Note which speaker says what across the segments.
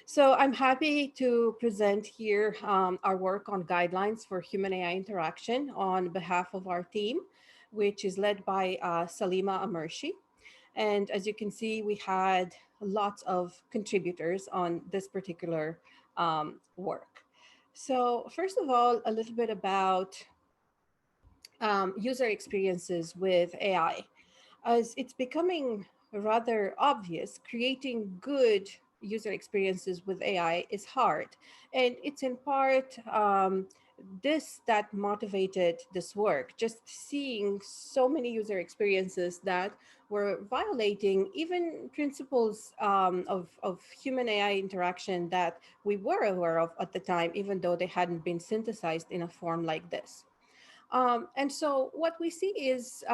Speaker 1: So I'm happy to present here our work on guidelines for human AI interaction on behalf of our team, which is led by Salima Amershi. And as you can see, we had lots of contributors on this particular work. So first of all, a little bit about user experiences with AI. As it's becoming rather obvious, creating good user experiences with AI is hard. And it's in part this that motivated this work, just seeing so many user experiences that were violating even principles of human AI interaction that we were aware of at the time, even though they hadn't been synthesized in a form like this. And so what we see is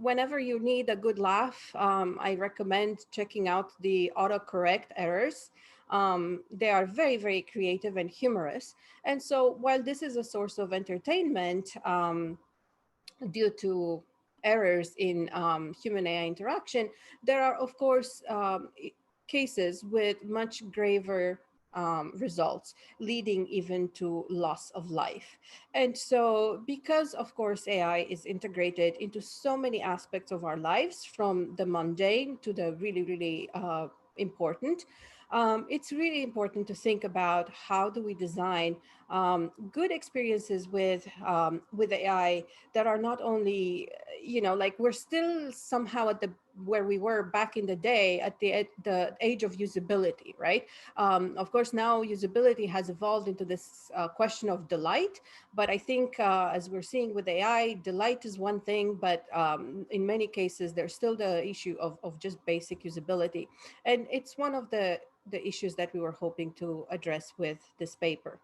Speaker 1: whenever you need a good laugh, I recommend checking out the autocorrect errors. They are very, very creative and humorous. And so while this is a source of entertainment due to errors in human AI interaction, there are, of course, cases with much graver results, leading even to loss of life. And so, because of course AI is integrated into so many aspects of our lives, from the mundane to the really, really important, it's really important to think about how do we design good experiences with AI that are not only, like we're still somehow at the where we were back in the day at the age of usability, right? Of course, now usability has evolved into this question of delight, but I think as we're seeing with AI, delight is one thing, but in many cases, there's still the issue of just basic usability. And it's one of the issues that we were hoping to address with this paper.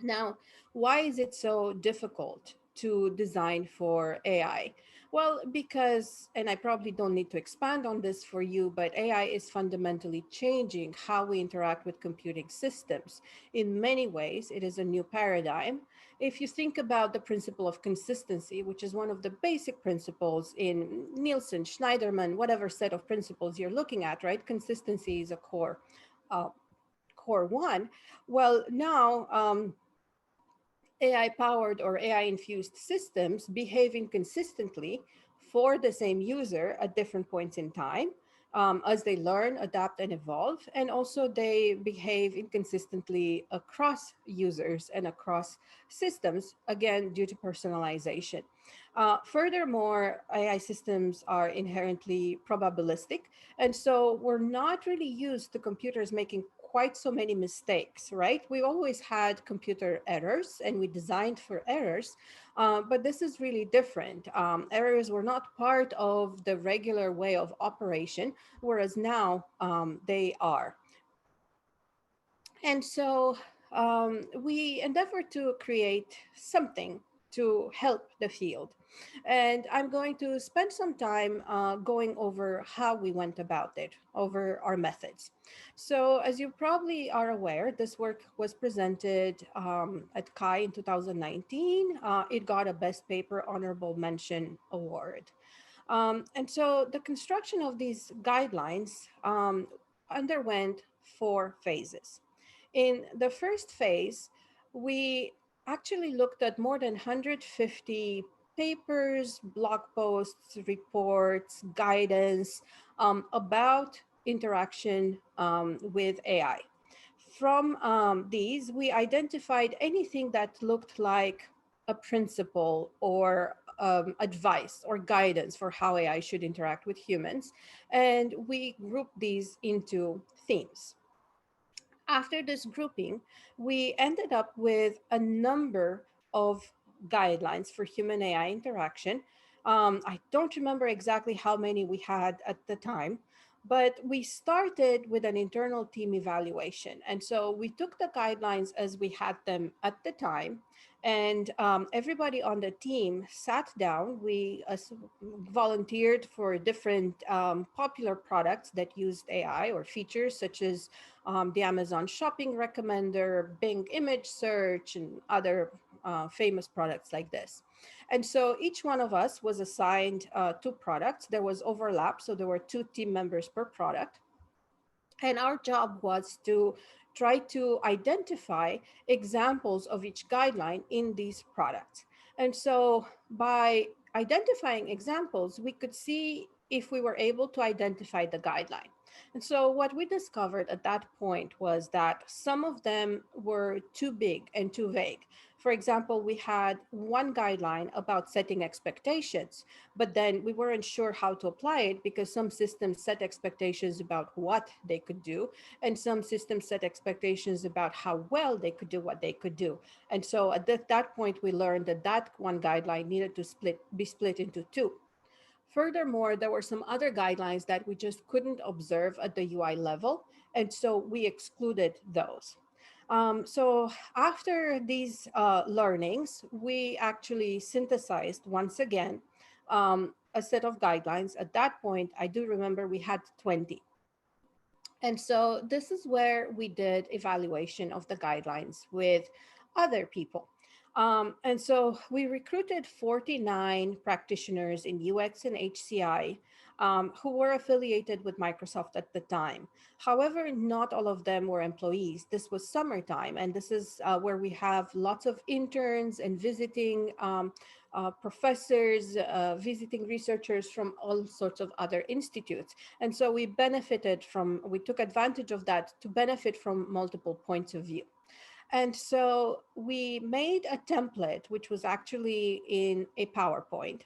Speaker 1: Now, why is it so difficult to design for AI? Well, because, and I probably don't need to expand on this for you, but AI is fundamentally changing how we interact with computing systems. In many ways, it is a new paradigm. If you think about the principle of consistency, which is one of the basic principles in Nielsen, Schneiderman, whatever set of principles you're looking at, right? Consistency is a uh, core one. Well, now, AI powered or AI infused systems behave inconsistently for the same user at different points in time as they learn, adapt, and evolve. And also, they behave inconsistently across users and across systems, again, due to personalization. Furthermore, AI systems are inherently probabilistic. And so, we're not really used to computers making quite so many mistakes, right? We always had computer errors and we designed for errors, but this is really different. Errors were not part of the regular way of operation, whereas now they are. And so we endeavor to create something to help the field. And I'm going to spend some time going over how we went about it, over our methods. So, as you probably are aware, this work was presented at CHI in 2019. It got a Best Paper Honorable Mention Award. And so the construction of these guidelines underwent four phases. In the first phase, we actually looked at more than 150 papers, blog posts, reports, guidance about interaction with AI. From these, we identified anything that looked like a principle or advice or guidance for how AI should interact with humans. And we grouped these into themes. After this grouping, we ended up with a number of guidelines for human AI interaction. I don't remember exactly how many we had at the time, but we started with an internal team evaluation. And so we took the guidelines as we had them at the time, and everybody on the team sat down. We volunteered for different popular products that used AI or features such as the Amazon Shopping Recommender, Bing Image Search, and other famous products like this. And so each one of us was assigned two products. There was overlap, so there were two team members per product. And our job was to try to identify examples of each guideline in these products. And so by identifying examples, we could see if we were able to identify the guideline. And so what we discovered at that point was that some of them were too big and too vague. For example, we had one guideline about setting expectations, but then we weren't sure how to apply it because some systems set expectations about what they could do, and some systems set expectations about how well they could do what they could do. And so at that point, we learned that that one guideline needed to be split into two. Furthermore, there were some other guidelines that we just couldn't observe at the UI level, and so we excluded those. So after these learnings, we actually synthesized once again a set of guidelines. At that point, I do remember we had 20. And so this is where we did evaluation of the guidelines with other people. And so we recruited 49 practitioners in UX and HCI who were affiliated with Microsoft at the time. However, not all of them were employees. This was summertime, and this is where we have lots of interns and visiting professors, visiting researchers from all sorts of other institutes. And so we took advantage of that to benefit from multiple points of view. And so we made a template, which was actually in a PowerPoint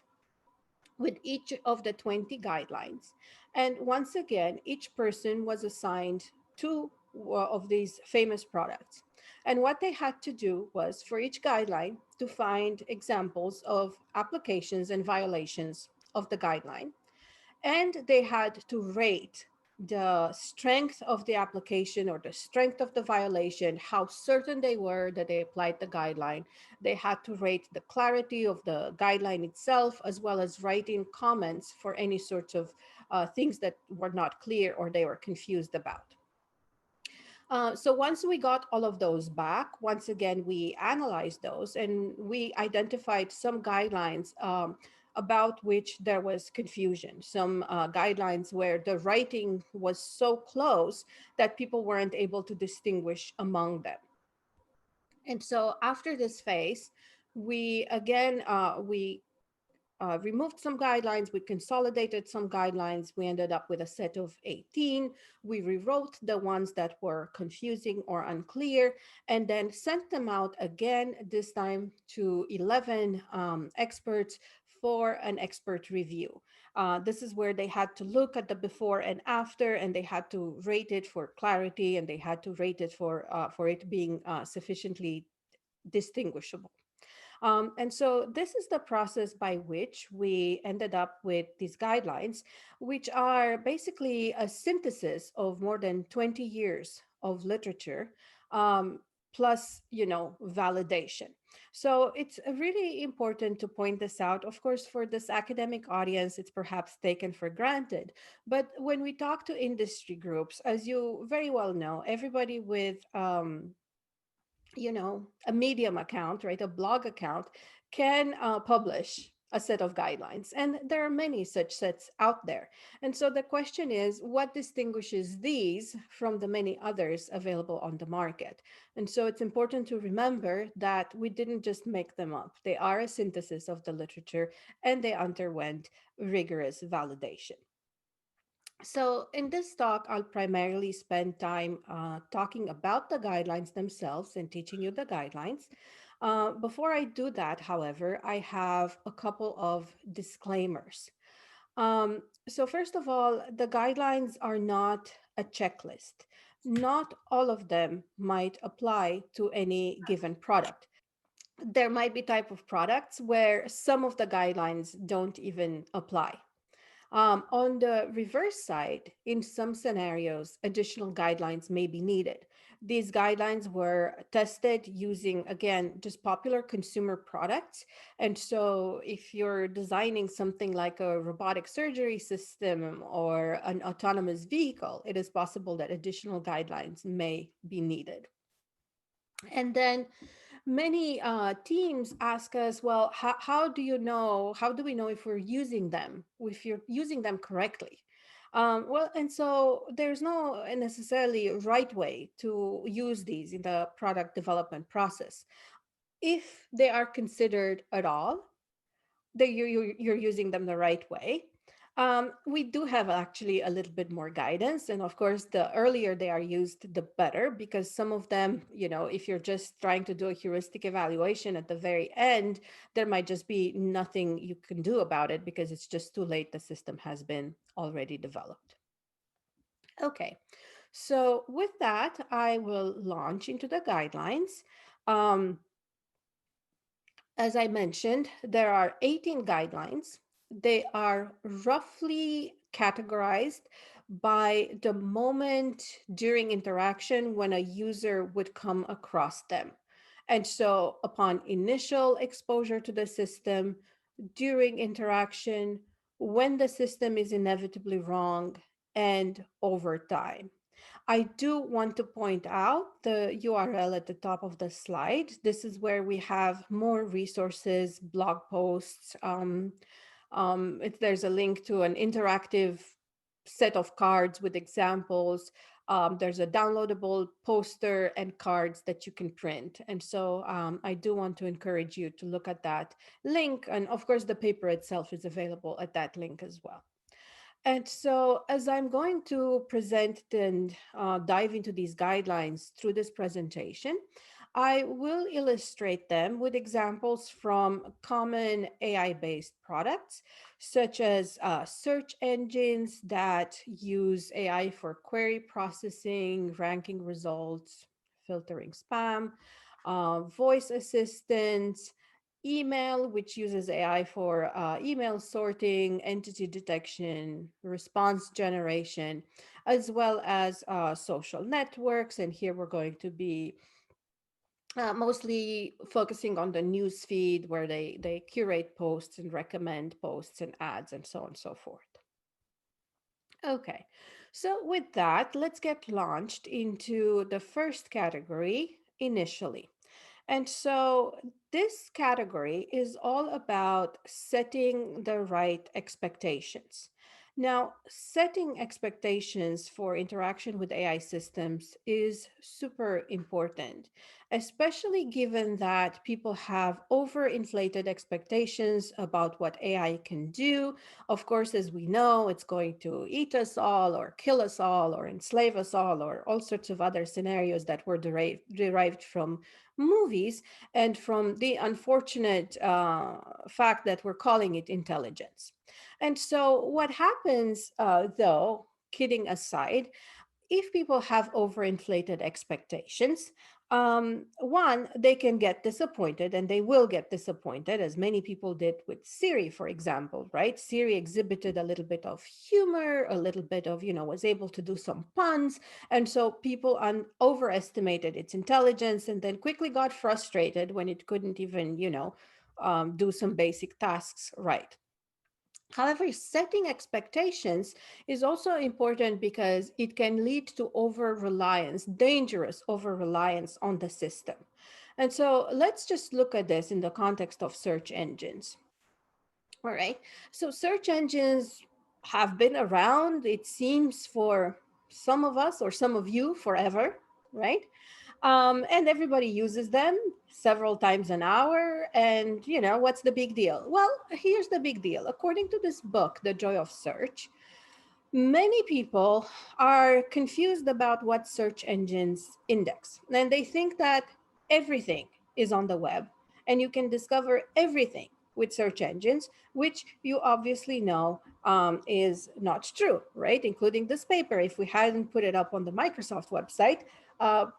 Speaker 1: with each of the 20 guidelines. And once again, each person was assigned two of these famous products. And what they had to do was for each guideline to find examples of applications and violations of the guideline, and they had to rate the strength of the application or the strength of the violation, how certain they were that they applied the guideline. They had to rate the clarity of the guideline itself, as well as writing comments for any sorts of things that were not clear or they were confused about. So once we got all of those back, once again, we analyzed those and we identified some guidelines about which there was confusion, some guidelines where the writing was so close that people weren't able to distinguish among them. And so after this phase, we removed some guidelines, we consolidated some guidelines, we ended up with a set of 18. We rewrote the ones that were confusing or unclear, and then sent them out again, this time to 11 experts for an expert review. This is where they had to look at the before and after, and they had to rate it for clarity, and they had to rate it for it being sufficiently distinguishable. And so this is the process by which we ended up with these guidelines, which are basically a synthesis of more than 20 years of literature, plus, validation. So it's really important to point this out. Of course, for this academic audience, it's perhaps taken for granted. But when we talk to industry groups, as you very well know, everybody with a Medium account, right, a blog account, can publish a set of guidelines. And there are many such sets out there. And so the question is, what distinguishes these from the many others available on the market? And so it's important to remember that we didn't just make them up. They are a synthesis of the literature, and they underwent rigorous validation. So, in this talk, I'll primarily spend time talking about the guidelines themselves and teaching you the guidelines. Before I do that, however, I have a couple of disclaimers. So, first of all, the guidelines are not a checklist. Not all of them might apply to any given product. There might be type of products where some of the guidelines don't even apply. On the reverse side, in some scenarios, additional guidelines may be needed. These guidelines were tested using, again, just popular consumer products. And so, if you're designing something like a robotic surgery system or an autonomous vehicle, it is possible that additional guidelines may be needed. And then many teams ask us, well, how do we know if we're using them, if you're using them correctly? Well, and so there's no necessarily right way to use these in the product development process. If they are considered at all, that you're using them the right way. We do have actually a little bit more guidance. And of course, the earlier they are used, the better, because some of them, if you're just trying to do a heuristic evaluation at the very end, there might just be nothing you can do about it because it's just too late. The system has been already developed. Okay, so with that, I will launch into the guidelines. Um, as I mentioned, there are 18 guidelines. They are roughly categorized by the moment during interaction when a user would come across them. And so, upon initial exposure to the system, during interaction, when the system is inevitably wrong, and over time. I do want to point out the URL at the top of the slide. This is where we have more resources, blog posts. There's a link to an interactive set of cards with examples. There's a downloadable poster and cards that you can print. And so I do want to encourage you to look at that link. And of course, the paper itself is available at that link as well. And so, as I'm going to present and dive into these guidelines through this presentation, I will illustrate them with examples from common AI based products, such as search engines that use AI for query processing, ranking results, filtering spam, voice assistants, email, which uses AI for email sorting, entity detection, response generation, as well as social networks. And here we're going to be mostly focusing on the news feed where they curate posts and recommend posts and ads and so on and so forth. Okay, so with that, let's get launched into the first category initially. And so this category is all about setting the right expectations. Now, setting expectations for interaction with AI systems is super important, especially given that people have overinflated expectations about what AI can do. Of course, as we know, it's going to eat us all, or kill us all, or enslave us all sorts of other scenarios that were derived from movies and from the unfortunate fact that we're calling it intelligence. And so, what happens, though, kidding aside, if people have overinflated expectations, one, they can get disappointed and they will get disappointed, as many people did with Siri, for example, right? Siri exhibited a little bit of humor, a little bit of, was able to do some puns. And so people overestimated its intelligence and then quickly got frustrated when it couldn't even, do some basic tasks right. However, setting expectations is also important because it can lead to over reliance, dangerous over reliance on the system. And so let's just look at this in the context of search engines. All right. So search engines have been around, it seems, for some of us or some of you forever, right? And everybody uses them several times an hour. And, what's the big deal? Well, here's the big deal. According to this book, The Joy of Search, many people are confused about what search engines index. And they think that everything is on the web and you can discover everything with search engines, which you obviously know is not true, right? Including this paper. If we hadn't put it up on the Microsoft website,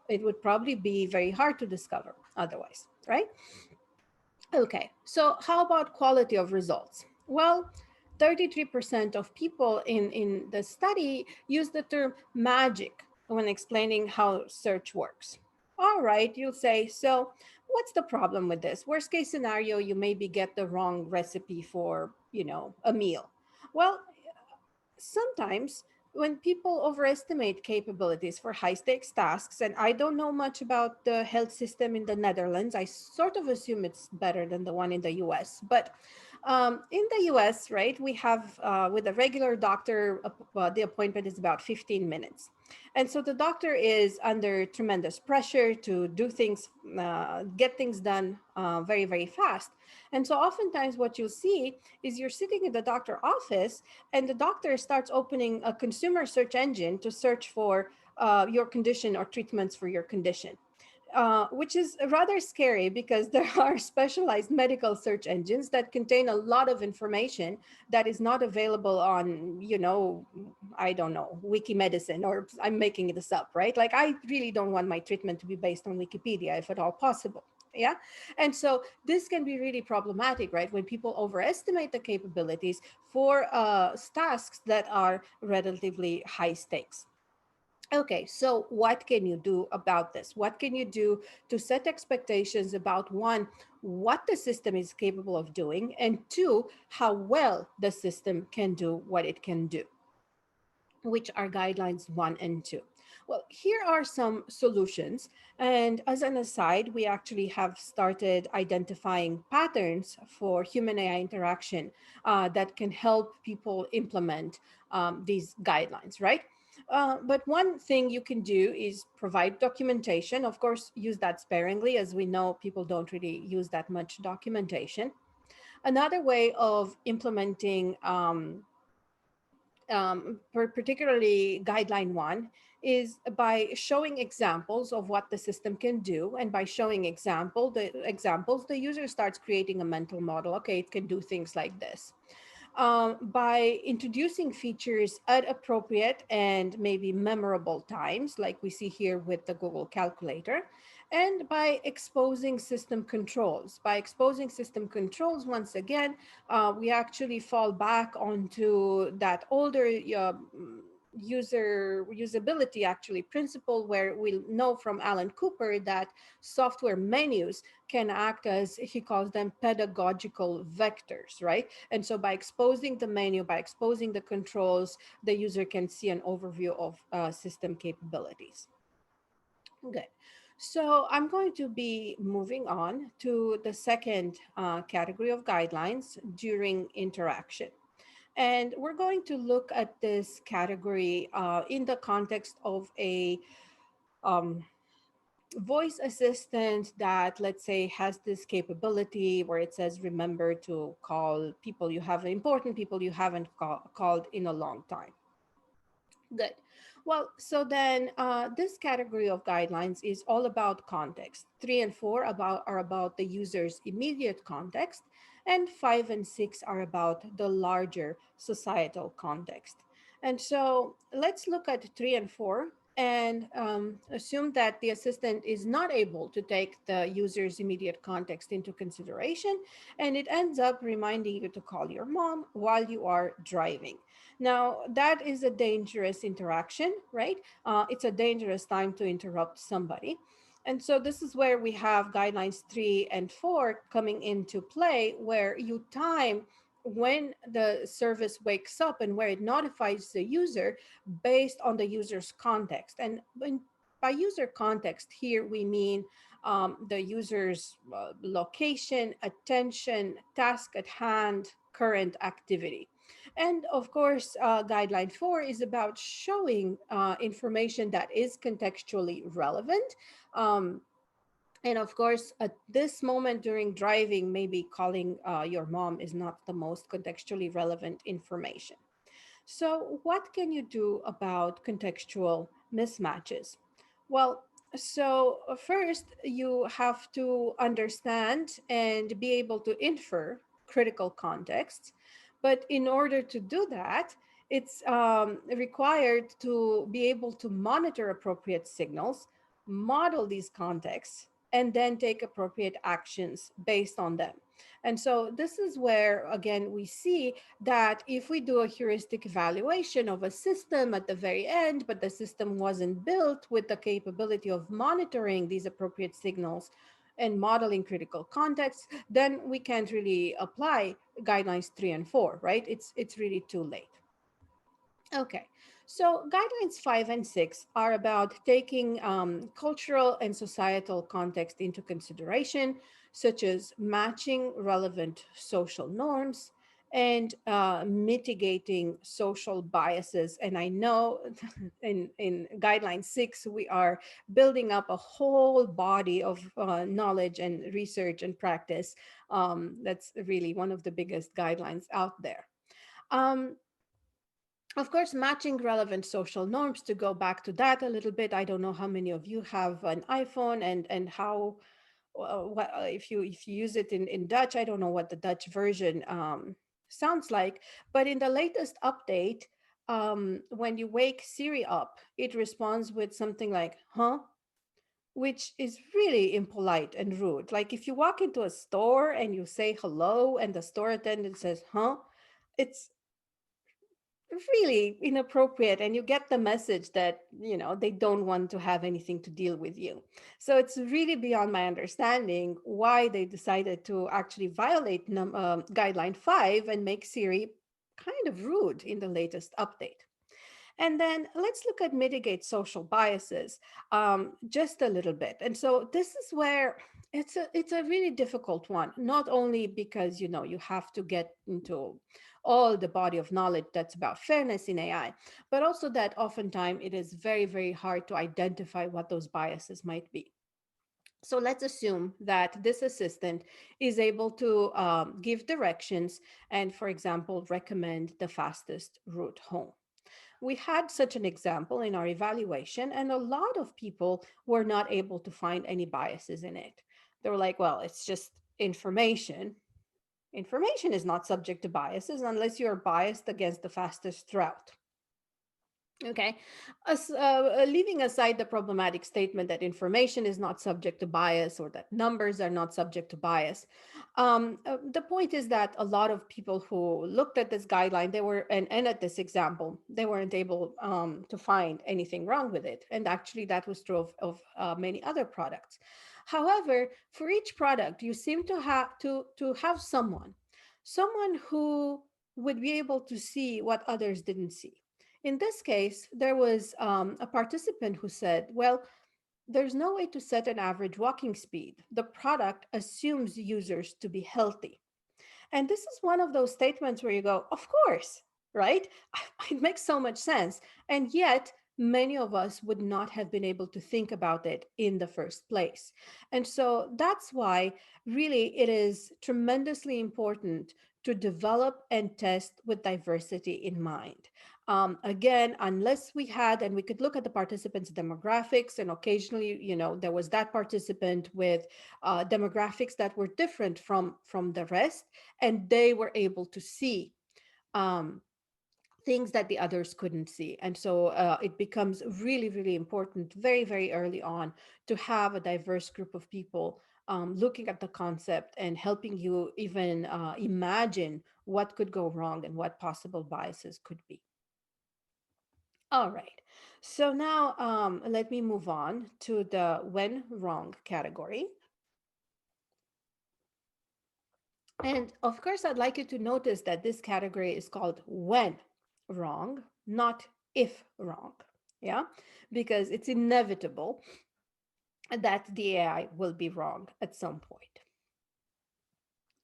Speaker 1: it would probably be very hard to discover otherwise, right? Okay, so how about quality of results? Well, 33% of people in the study use the term magic when explaining how search works. All right, you'll say, so what's the problem with this? Worst case scenario, you maybe get the wrong recipe for, a meal. Well, sometimes when people overestimate capabilities for high stakes tasks, and I don't know much about the health system in the Netherlands, I sort of assume it's better than the one in the US, but In the US, right, we have with a regular doctor, the appointment is about 15 minutes. And so the doctor is under tremendous pressure to do things, get things done very, very fast. And so oftentimes what you'll see is you're sitting in the doctor office and the doctor starts opening a consumer search engine to search for your condition or treatments for your condition, which is rather scary because there are specialized medical search engines that contain a lot of information that is not available on, I don't know, Wiki Medicine, or I'm making this up, right? Like, I really don't want my treatment to be based on Wikipedia, if at all possible. Yeah. And so this can be really problematic, right? When people overestimate the capabilities for tasks that are relatively high stakes. Okay, so what can you do about this? What can you do to set expectations about, one, what the system is capable of doing, and two, how well the system can do what it can do, which are guidelines one and two. Well, here are some solutions. And as an aside, we actually have started identifying patterns for human AI interaction that can help people implement these guidelines, right? But one thing you can do is provide documentation. Of course, use that sparingly, as we know people don't really use that much documentation. Another way of implementing particularly guideline one, is by showing examples of what the system can do. And by showing examples, the user starts creating a mental model. Okay, it can do things like this. By introducing features at appropriate and maybe memorable times, like we see here with the Google Calculator, and by exposing system controls. By exposing system controls, once again, we actually fall back onto that older usability actually principle, where we know from Alan Cooper that software menus can act as, he calls them, pedagogical vectors, right? And so by exposing the menu, by exposing the controls, the user can see an overview of system capabilities. Good. So I'm going to be moving on to the second category of guidelines during interaction. And we're going to look at this category in the context of a um, voice assistant that, let's say, has this capability where it says, remember to call people you have, important people you haven't called in a long time. Good. Well, so then this category of guidelines is all about context. 3 and 4 are about the user's immediate context, and 5 and 6 are about the larger societal context. And so let's look at 3 and 4 and assume that the assistant is not able to take the user's immediate context into consideration, and it ends up reminding you to call your mom while you are driving. Now, that is a dangerous interaction, right? It's a dangerous time to interrupt somebody. And so this is where we have guidelines 3 and 4 coming into play, where you time when the service wakes up and where it notifies the user based on the user's context. And by user context here, we mean the user's location, attention, task at hand, current activity. And of course, guideline 4 is about showing information that is contextually relevant. Um, and of course, at this moment during driving, maybe calling your mom is not the most contextually relevant information. So, what can you do about contextual mismatches? Well, first, you have to understand and be able to infer critical context. But in order to do that, it's required to be able to monitor appropriate signals, model these contexts, and then take appropriate actions based on them. And so this is where, again, we see that if we do a heuristic evaluation of a system at the very end, but the system wasn't built with the capability of monitoring these appropriate signals and modeling critical context, then we can't really apply guidelines 3 and 4, right? It's really too late. Okay, So, guidelines 5 and 6 are about taking cultural and societal context into consideration, such as matching relevant social norms and mitigating social biases. And I know in guideline 6, we are building up a whole body of knowledge and research and practice. That's really one of the biggest guidelines out there. Um, of course, matching relevant social norms, to go back to that a little bit. I don't know how many of you have an iPhone, and how if you use it in Dutch. I don't know what the Dutch version sounds like, but in the latest update, when you wake Siri up, it responds with something like "huh," which is really impolite and rude. Like if you walk into a store and you say hello and the store attendant says "huh," it's really inappropriate, and you get the message that they don't want to have anything to deal with you. So it's really beyond my understanding why they decided to actually violate guideline 5 and make Siri kind of rude in the latest update. And then let's look at mitigate social biases just a little bit. And so this is where it's a really difficult one, not only because you have to get into all the body of knowledge that's about fairness in AI, but also that oftentimes it is very, very hard to identify what those biases might be. So let's assume that this assistant is able to give directions and, for example, recommend the fastest route home. We had such an example in our evaluation, and a lot of people were not able to find any biases in it. They were like, well, it's just information. Information is not subject to biases unless you're biased against the fastest route. Okay. Leaving aside the problematic statement that information is not subject to bias or that numbers are not subject to bias, the point is that a lot of people who looked at this guideline, they were, and at this example, they weren't able to find anything wrong with it. And actually, that was true of many other products. However, for each product, you seem to have someone who would be able to see what others didn't see. In this case, there was a participant who said, well, there's no way to set an average walking speed. The product assumes users to be healthy. And this is one of those statements where you go, of course, right? It makes so much sense. And yet, many of us would not have been able to think about it in the first place. And so that's why, really, it is tremendously important to develop and test with diversity in mind. Again, unless we had, and we could look at the participants' demographics, and occasionally, there was that participant with demographics that were different from the rest, and they were able to see um, things that the others couldn't see. And so it becomes really, really important very, very early on to have a diverse group of people looking at the concept and helping you even imagine what could go wrong and what possible biases could be. All right. So now let me move on to the when wrong category. And of course, I'd like you to notice that this category is called when wrong, not if wrong. Yeah, because it's inevitable that the AI will be wrong at some point.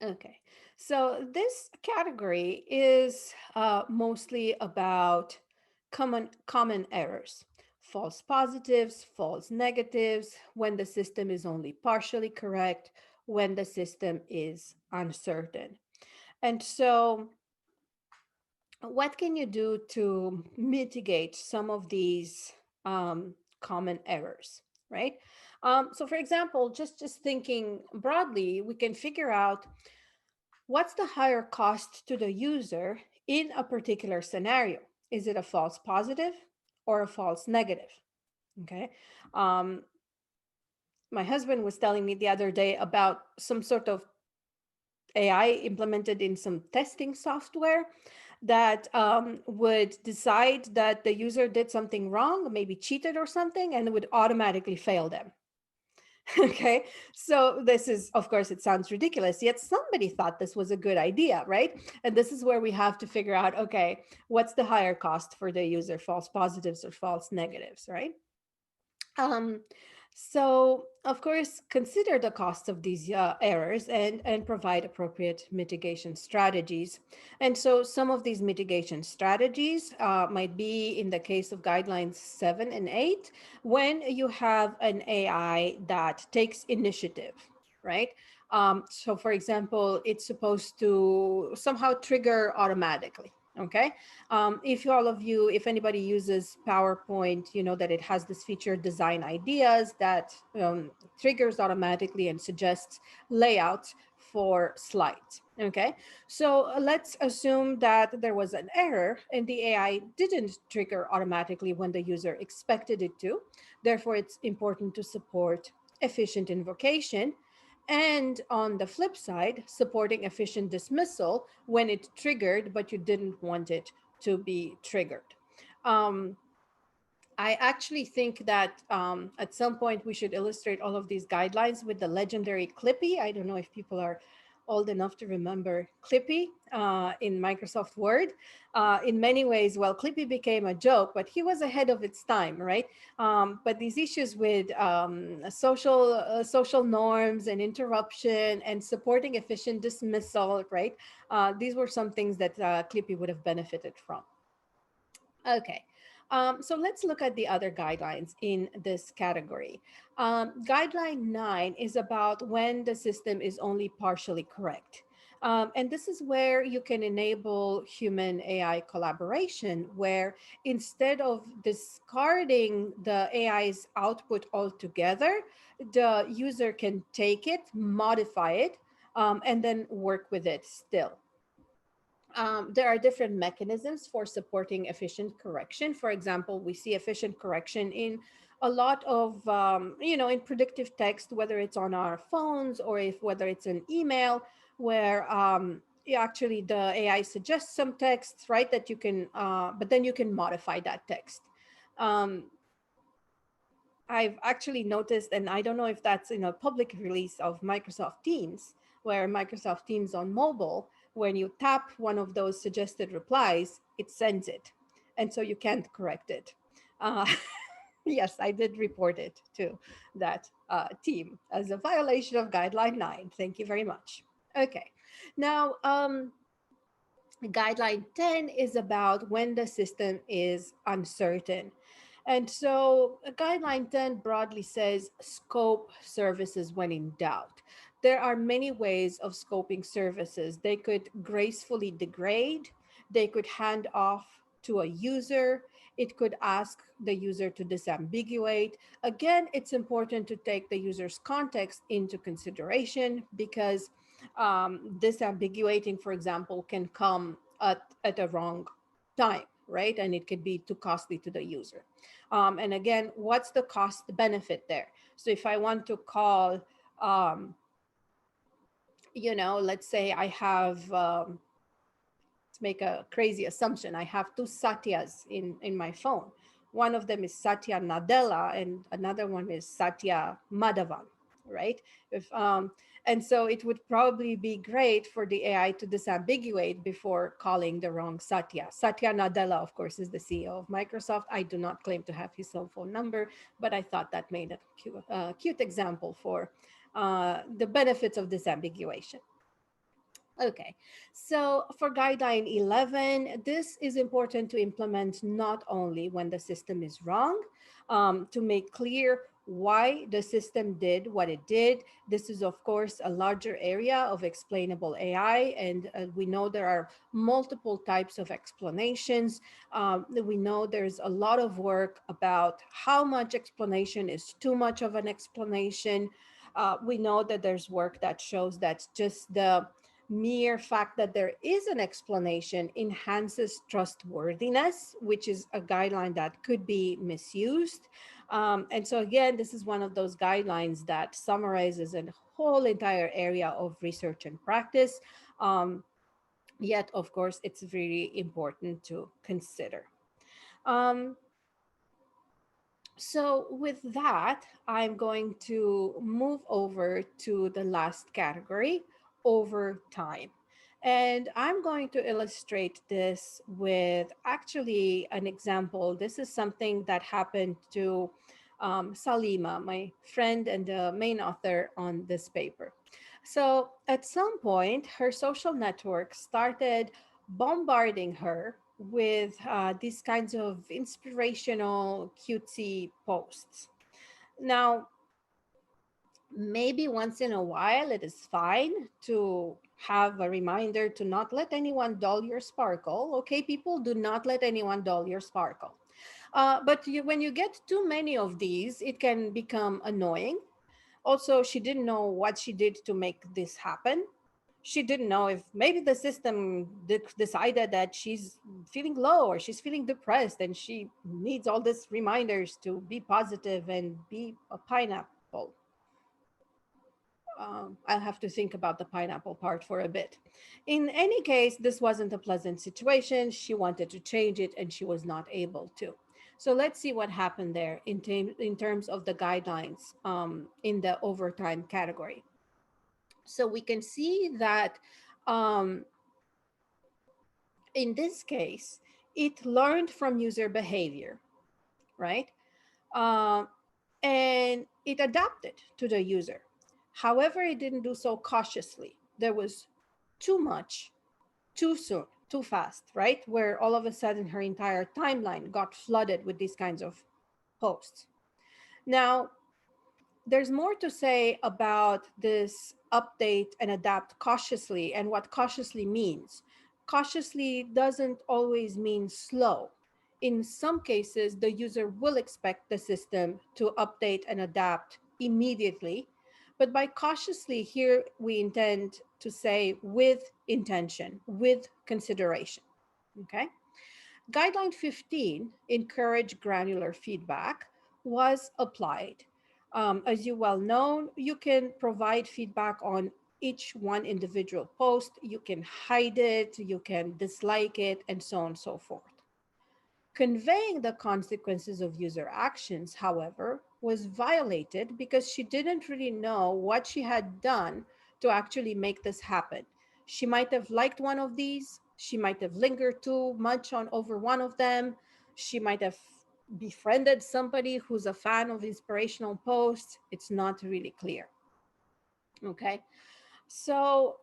Speaker 1: Okay, so this category is mostly about common errors, false positives, false negatives, when the system is only partially correct, when the system is uncertain. And so, what can you do to mitigate some of these common errors, right? So, for example, just thinking broadly, we can figure out what's the higher cost to the user in a particular scenario. Is it a false positive or a false negative? Okay. Um, my husband was telling me the other day about some sort of AI implemented in some testing software that would decide that the user did something wrong, maybe cheated or something, and it would automatically fail them. Okay, so this is, of course, it sounds ridiculous, yet somebody thought this was a good idea, right? And this is where we have to figure out, okay, what's the higher cost for the user, false positives or false negatives, right? Um, so, of course, consider the cost of these errors and provide appropriate mitigation strategies. And so, some of these mitigation strategies might be in the case of guidelines 7 and 8, when you have an AI that takes initiative, right? So, for example, it's supposed to somehow trigger automatically. Okay, if all of you, if anybody uses PowerPoint, you know that it has this feature, design ideas, that triggers automatically and suggests layouts for slides. Okay, so let's assume that there was an error and the AI didn't trigger automatically when the user expected it to. Therefore, it's important to support efficient invocation, and on the flip side, supporting efficient dismissal when it triggered, but you didn't want it to be triggered. Um, I actually think that at some point we should illustrate all of these guidelines with the legendary Clippy. I don't know if people are old enough to remember Clippy in Microsoft Word. In many ways, well, Clippy became a joke, but he was ahead of its time, right? But these issues with social norms and interruption and supporting efficient dismissal, right? These were some things that Clippy would have benefited from. Okay. So let's look at the other guidelines in this category. Guideline 9 is about when the system is only partially correct. And this is where you can enable human AI collaboration, where instead of discarding the AI's output altogether, the user can take it, modify it, and then work with it still. There are different mechanisms for supporting efficient correction. For example, we see efficient correction in a lot of, in predictive text, whether it's on our phones or if whether it's an email, where actually the AI suggests some text, right, that you can, but then you can modify that text. Um, I've actually noticed, and I don't know if that's in a public release of Microsoft Teams, where Microsoft Teams on mobile, when you tap one of those suggested replies, it sends it. And so you can't correct it. Uh, yes, I did report it to that team as a violation of Guideline 9. Thank you very much. Okay. Now, guideline 10 is about when the system is uncertain. And so, guideline 10 broadly says scope services when in doubt. There are many ways of scoping services. They could gracefully degrade, they could hand off to a user, it could ask the user to disambiguate. Again, it's important to take the user's context into consideration, because disambiguating, for example, can come at a wrong time, right? And it could be too costly to the user. And again, what's the cost benefit there? So if I want to call, um, let's say I have, let's make a crazy assumption. I have two Satyas in my phone. One of them is Satya Nadella, and another one is Satya Madhavan, right? If And so it would probably be great for the AI to disambiguate before calling the wrong Satya. Satya Nadella, of course, is the CEO of Microsoft. I do not claim to have his cell phone number, but I thought that made a cute example for the benefits of disambiguation. Okay, so for guideline 11, this is important to implement not only when the system is wrong, to make clear why the system did what it did. This is, of course, a larger area of explainable AI, and we know there are multiple types of explanations. We know there's a lot of work about how much explanation is too much of an explanation. We know that there's work that shows that just the mere fact that there is an explanation enhances trustworthiness, which is a guideline that could be misused. And so, again, this is one of those guidelines that summarizes a whole entire area of research and practice. Yet, of course, it's very important to consider. Um, So, with that, I'm going to move over to the last category, over time. And I'm going to illustrate this with actually an example. This is something that happened to Salima, my friend and the main author on this paper. So, at some point, her social network started bombarding her with these kinds of inspirational, cutesy posts. Now, maybe once in a while, it is fine to have a reminder to not let anyone dull your sparkle. Okay, people, do not let anyone dull your sparkle. When you get too many of these, it can become annoying. Also, she didn't know what she did to make this happen. She didn't know if maybe the system decided that she's feeling low or she's feeling depressed and she needs all these reminders to be positive and be a pineapple. I'll have to think about the pineapple part for a bit. In any case, this wasn't a pleasant situation. She wanted to change it and she was not able to. So let's see what happened there in terms of the guidelines in the overtime category. So we can see that um, in this case, it learned from user behavior, right? Um, and it adapted to the user. However, it didn't do so cautiously. There was too much, too soon, too fast, right? Where all of a sudden her entire timeline got flooded with these kinds of posts. Now, there's more to say about this update and adapt cautiously and what cautiously means. Cautiously doesn't always mean slow. In some cases, the user will expect the system to update and adapt immediately. But by cautiously, here we intend to say with intention, with consideration. Okay? Guideline 15, encourage granular feedback, was applied. As you well know, you can provide feedback on each one individual post. You can hide it, you can dislike it, and so on and so forth. Conveying the consequences of user actions, however, was violated because she didn't really know what she had done to actually make this happen. She might have liked one of these, she might have lingered too much on over one of them, she might have befriended somebody who's a fan of inspirational posts. It's not really clear. Okay. So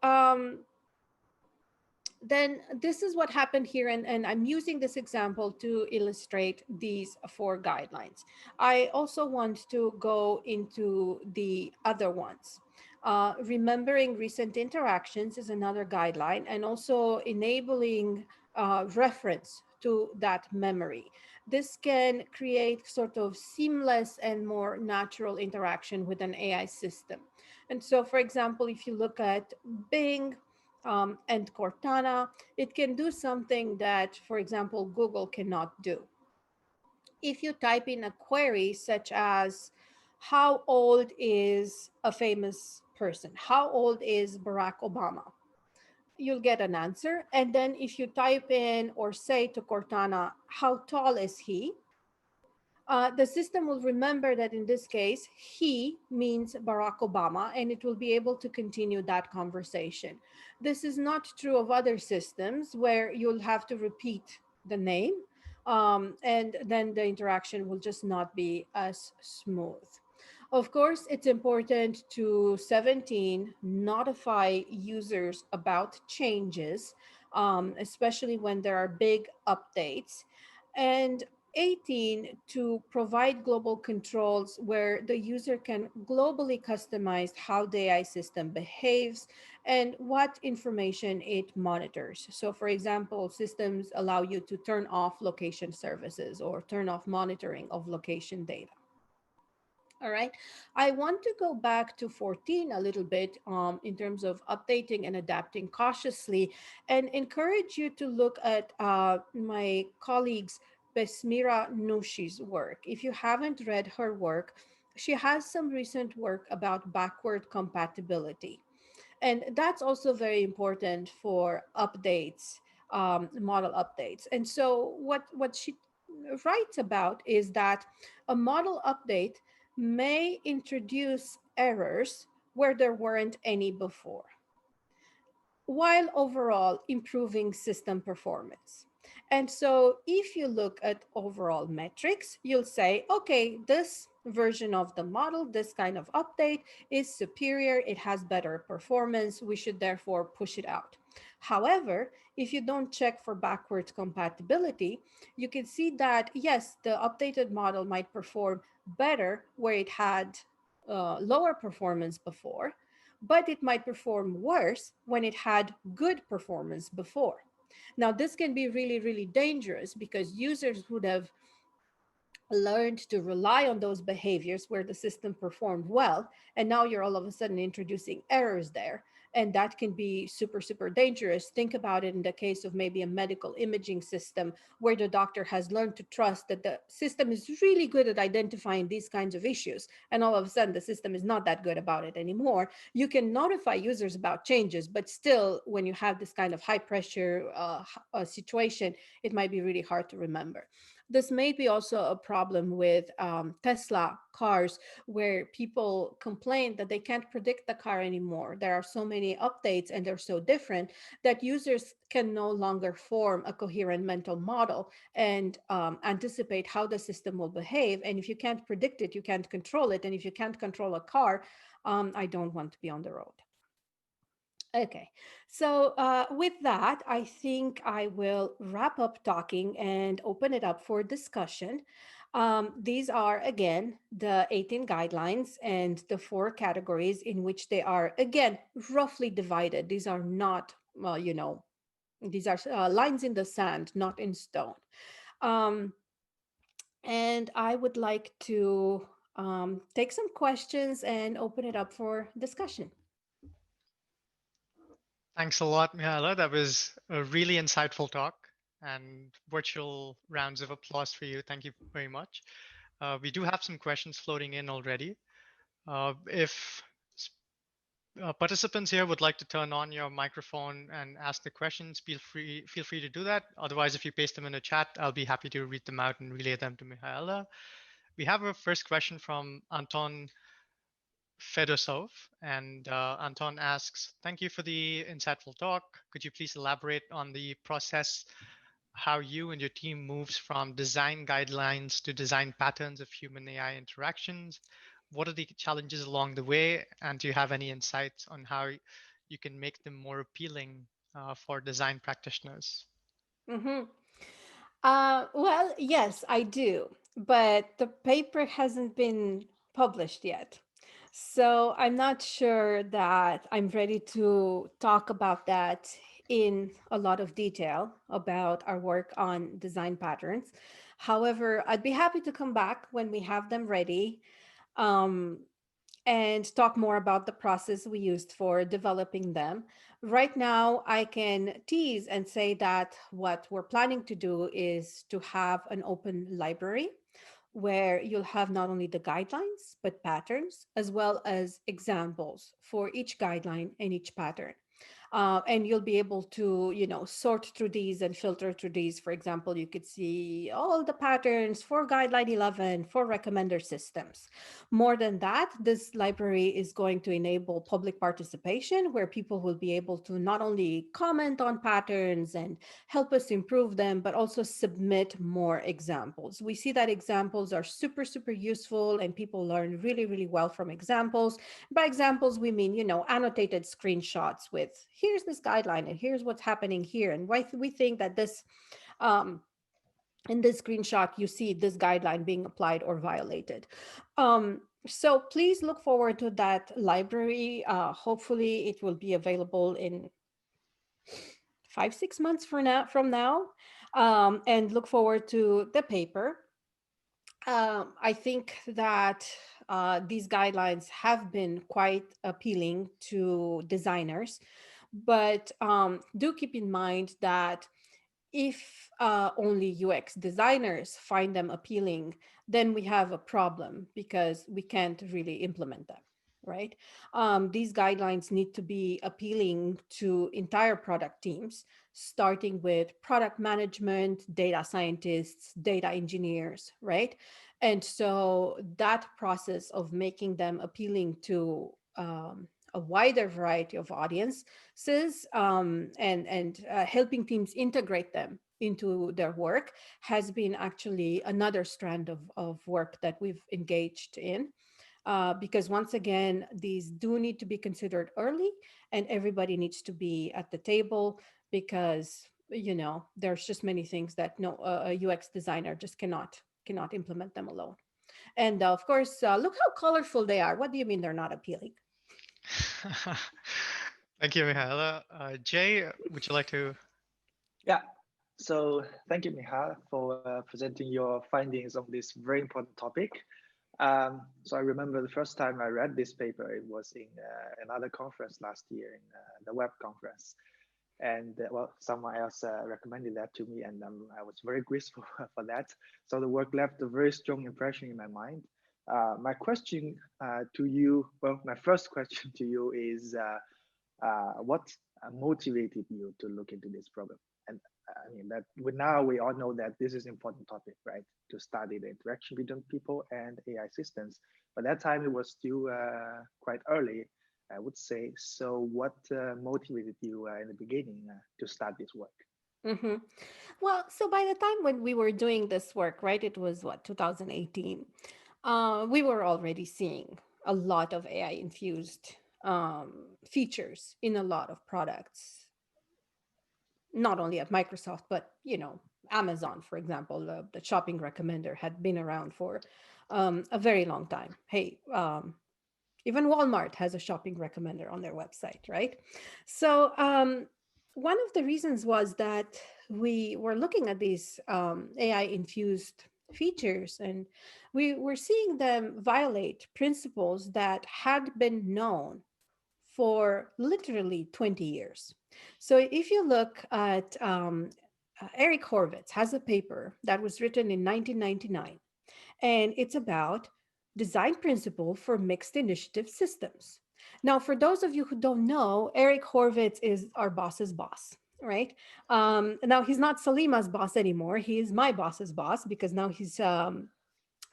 Speaker 1: then this is what happened here, and I'm using this example to illustrate these four guidelines. I also want to go into the other ones. Remembering recent interactions is another guideline, and also enabling reference to that memory. This can create sort of seamless and more natural interaction with an AI system. And so, for example, if you look at Bing, and Cortana, it can do something that, for example, Google cannot do. If you type in a query such as, how old is a famous person? How old is Barack Obama? You'll get an answer. And then if you type in or say to Cortana, how tall is he? The system will remember that in this case, he means Barack Obama, and it will be able to continue that conversation. This is not true of other systems where you'll have to repeat the name, and then the interaction will just not be as smooth. Of course, it's important to 17 notify users about changes, especially when there are big updates. And 18, to provide global controls where the user can globally customize how the AI system behaves and what information it monitors. So, for example, systems allow you to turn off location services or turn off monitoring of location data. All right. I want to go back to 14 a little bit in terms of updating and adapting cautiously and encourage you to look at my colleague's Besmira Nushi's work. If you haven't read her work, she has some recent work about backward compatibility. And that's also very important for updates, model updates. And so what she writes about is that a model update may introduce errors where there weren't any before, while overall improving system performance. And so if you look at overall metrics, you'll say, okay, this version of the model, this kind of update is superior, it has better performance, we should therefore push it out. However, if you don't check for backwards compatibility, you can see that yes, the updated model might perform better where it had lower performance before, but it might perform worse when it had good performance before. Now, this can be really, really dangerous because users would have learned to rely on those behaviors where the system performed well, and now you're all of a sudden introducing errors there, and that can be super, super dangerous. Think about it in the case of maybe a medical imaging system where the doctor has learned to trust that the system is really good at identifying these kinds of issues, and all of a sudden the system is not that good about it anymore. You can notify users about changes, but still, when you have this kind of high pressure situation, it might be really hard to remember. This may be also a problem with Tesla cars, where people complain that they can't predict the car anymore. There are so many updates and they're so different that users can no longer form a coherent mental model and anticipate how the system will behave. And if you can't predict it, you can't control it. And if you can't control a car, I don't want to be on the road. Okay, so with that, I think I will wrap up talking and open it up for discussion. These are, again, the 18 guidelines and the four categories in which they are, again, roughly divided. These are not, well, these are lines in the sand, not in stone. Um, and I would like to take some questions and open it up for discussion.
Speaker 2: Thanks a lot, Mihaela. That was a really insightful talk and virtual rounds of applause for you. Thank you very much. We do have some questions floating in already. If participants here would like to turn on your microphone and ask the questions, feel free to do that. Otherwise, if you paste them in the chat, I'll be happy to read them out and relay them to Mihaela. We have a first question from Anton Fedosov, and Anton asks, thank you for the insightful talk. Could you please elaborate on the process, how you and your team moves from design guidelines to design patterns of human AI interactions? What are the challenges along the way? And do you have any insights on how you can make them more appealing for design practitioners?
Speaker 1: Mhm. Well, yes, I do, but the paper hasn't been published yet. So I'm not sure that I'm ready to talk about that in a lot of detail about our work on design patterns. However, I'd be happy to come back when we have them ready. Um, and talk more about the process we used for developing them. Right now, I can tease and say that what we're planning to do is to have an open library where you'll have not only the guidelines, but patterns, as well as examples for each guideline and each pattern. And you'll be able to, sort through these and filter through these. For example, you could see all the patterns for guideline 11 for recommender systems. More than that, this library is going to enable public participation where people will be able to not only comment on patterns and help us improve them, but also submit more examples. We see that examples are super, super useful and people learn really, really well from examples. By examples, we mean, annotated screenshots with here's this guideline and here's what's happening here. And why we think that this, in this screenshot, you see this guideline being applied or violated. So please look forward to that library. Hopefully it will be available in 5, 6 months from now. And look forward to the paper. I think that these guidelines have been quite appealing to designers, but do keep in mind that if only UX designers find them appealing, then we have a problem because we can't really implement them. right? These guidelines need to be appealing to entire product teams, starting with product management, data scientists, data engineers, right? And so that process of making them appealing to a wider variety of audiences, and helping teams integrate them into their work has been actually another strand of work that we've engaged in, because once again, these do need to be considered early, and everybody needs to be at the table, because there's just many things that no a UX designer just cannot implement them alone. And of course, look how colorful they are. What do you mean they're not appealing?
Speaker 2: Thank you, Mihaela. Jay, would you like to?
Speaker 3: Yeah. So thank you, Miha, for presenting your findings on this very important topic. So I remember the first time I read this paper, it was in another conference last year, in the web conference. And well, someone else recommended that to me, and I was very grateful for that. So the work left a very strong impression in my mind. My question to you, well, my first question to you is, what motivated you to look into this problem? And I mean that now we all know that this is important topic, right? To study the interaction between people and AI systems. But that time it was still quite early, I would say. So what motivated you in the beginning to start this work?
Speaker 1: Hmm. Well, so by the time when we were doing this work, right, it was what, 2018. We were already seeing a lot of AI infused features in a lot of products, not only at Microsoft, but Amazon, for example, the shopping recommender had been around for a very long time. Hey, even Walmart has a shopping recommender on their website, right? So one of the reasons was that we were looking at these AI infused features, and we were seeing them violate principles that had been known for literally 20 years. So if you look at Eric Horvitz has a paper that was written in 1999, and it's about design principle for mixed initiative systems. Now, for those of you who don't know, Eric Horvitz is our boss's boss, right? Now, he's not Salima's boss anymore. He is my boss's boss, because now he's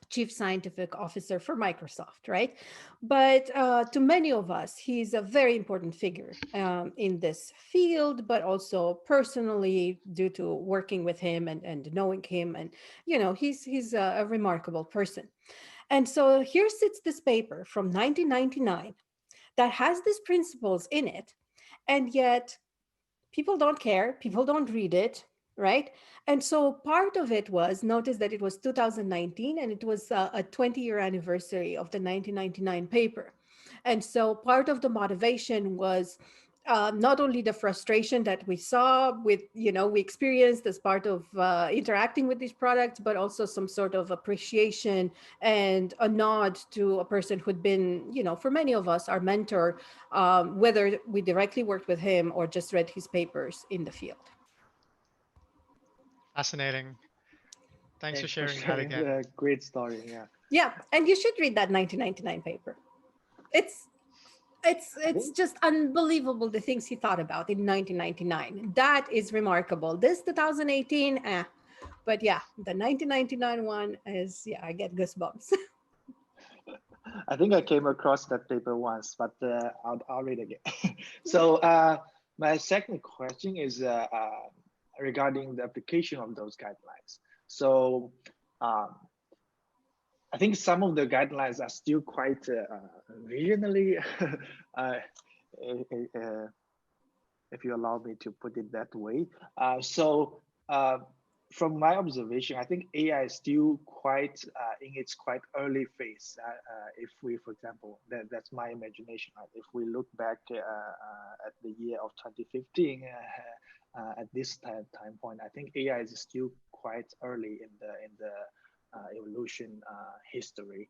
Speaker 1: chief scientific officer for Microsoft, right? But to many of us, he's a very important figure in this field, but also personally due to working with him and knowing him. And, he's a remarkable person. And so here sits this paper from 1999 that has these principles in it, and yet people don't care, people don't read it, right? And so part of it was, notice that it was 2019, and it was a 20-year anniversary of the 1999 paper. And so part of the motivation was not only the frustration that we saw with, we experienced as part of interacting with these products, but also some sort of appreciation and a nod to a person who'd been, for many of us, our mentor, whether we directly worked with him or just read his papers in the field.
Speaker 2: Fascinating. Thanks for
Speaker 3: Thanks for
Speaker 2: sharing that
Speaker 3: sharing
Speaker 2: again.
Speaker 3: the great story. Yeah,
Speaker 1: Yeah, and you should read that 1999 paper. It's it's
Speaker 3: I
Speaker 1: it's
Speaker 3: think
Speaker 1: just unbelievable the things he thought about in 1999. That is remarkable. This 2018, but yeah, the 1999 one is, yeah, I get goosebumps.
Speaker 3: I came across that paper once, but I'll read again. So my second question is regarding the application of those guidelines. So um, I think some of the guidelines are still quite visionary, uh, uh, if you allow me to put it that way. So from my observation, I think AI is still quite in its quite early phase. If we, for example, that's my imagination. Right? If we look back at the year of 2015, at this time point, I think AI is still quite early in the evolution history.